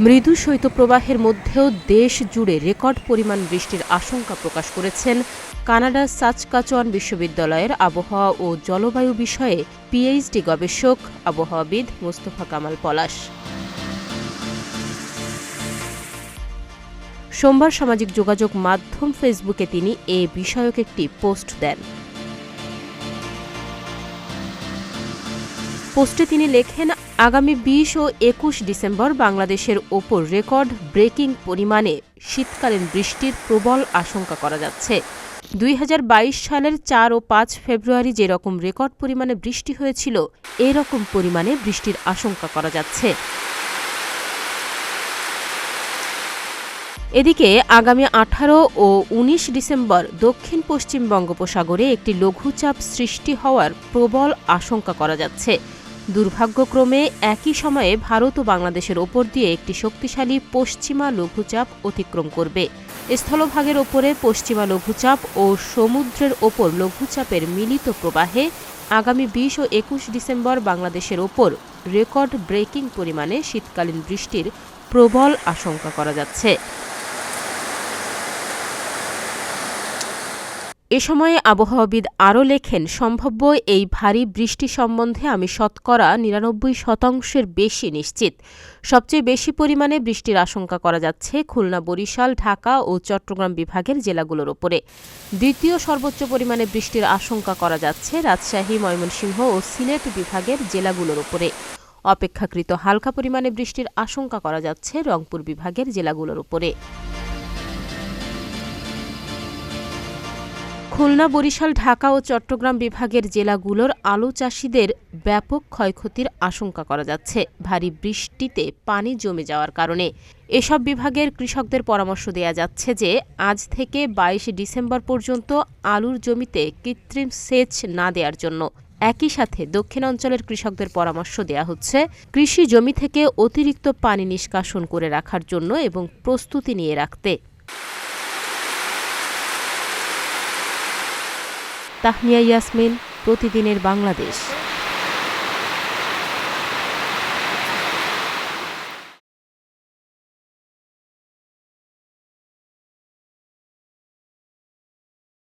মৃদু শৈত্যপ্রবাহের মধ্যেও দেশ জুড়ে রেকর্ড পরিমাণ বৃষ্টির আশঙ্কা প্রকাশ করেছেন কানাডার সাসকাচুয়ান বিশ্ববিদ্যালয়ের আবহাওয়া ও জলবায়ু বিষয়ে পিএইচডি গবেষক আবহাওয়াবিদ মোস্তফা কামাল পলাশ। সোমবার সামাজিক যোগাযোগ মাধ্যম ফেসবুকে তিনি এ বিষয়ক একটি পোস্ট দেন। পোস্টে তিনি লেখেন, আগামী ২০ ও ২১ ডিসেম্বর বাংলাদেশের ওপর রেকর্ড ব্রেকিং পরিমাণে শীতকালীন বৃষ্টির প্রবল আশঙ্কা করা যাচ্ছে। ২০২২ সালের ৪ ও ৫ ফেব্রুয়ারি যেরকম রেকর্ড পরিমাণে বৃষ্টি হয়েছিল, এরকম পরিমাণে বৃষ্টির আশঙ্কা করা যাচ্ছে। এদিকে আগামী ১৮ ও ১৯ ডিসেম্বর দক্ষিণ পশ্চিম বঙ্গোপসাগরে একটি লঘুচাপ সৃষ্টি হওয়ার প্রবল আশঙ্কা করা যাচ্ছে। দুর্ভাগ্যক্রমে একই সময়ে ভারত ও বাংলাদেশের ওপর দিয়ে একটি শক্তিশালী পশ্চিমা লঘুচাপ অতিক্রম করবে। স্থলভাগের ওপরে পশ্চিমা লঘুচাপ ও সমুদ্রের ওপর লঘুচাপের মিলিত প্রবাহে আগামী ২০ ও ২১ ডিসেম্বর বাংলাদেশের ওপর রেকর্ড ব্রেকিং পরিমাণে শীতকালীন বৃষ্টির প্রবল আশঙ্কা করা যাচ্ছে। এ সময়ে আবহাওয়াবিদ আরও লেখেন, সম্ভাব্য এই ভারী বৃষ্টি সম্বন্ধে আমি শতকরা ৯৯% বেশি নিশ্চিত। সবচেয়ে বেশি পরিমাণে বৃষ্টির আশঙ্কা করা যাচ্ছে খুলনা, বরিশাল, ঢাকা ও চট্টগ্রাম বিভাগের জেলাগুলোর ওপরে। দ্বিতীয় সর্বোচ্চ পরিমাণে বৃষ্টির আশঙ্কা করা যাচ্ছে রাজশাহী, ময়মনসিংহ ও সিলেট বিভাগের জেলাগুলোর ওপরে। অপেক্ষাকৃত হালকা পরিমাণে বৃষ্টির আশঙ্কা করা যাচ্ছে রংপুর বিভাগের জেলাগুলোর ওপরে। খুলনা, বরিশাল, ঢাকা ও চট্টগ্রাম বিভাগের জেলাগুলোর আলু চাষিদের ব্যাপক ক্ষয়ক্ষতির আশঙ্কা করা যাচ্ছে ভারী বৃষ্টিতে পানি জমে যাওয়ার কারণে। এসব বিভাগের কৃষকদের পরামর্শ দেয়া যাচ্ছে যে আজ থেকে ২২ ডিসেম্বর পর্যন্ত আলুর জমিতে কৃত্রিম সেচ না দেওয়ার জন্য। একই সাথে দক্ষিণাঞ্চলের কৃষকদের পরামর্শ দেয়া হচ্ছে কৃষি জমি থেকে অতিরিক্ত পানি নিষ্কাশন করে রাখার জন্য এবং প্রস্তুতি নিয়ে রাখতে। তাহমিয়া ইয়াসমিন, প্রতিদিনের বাংলাদেশ।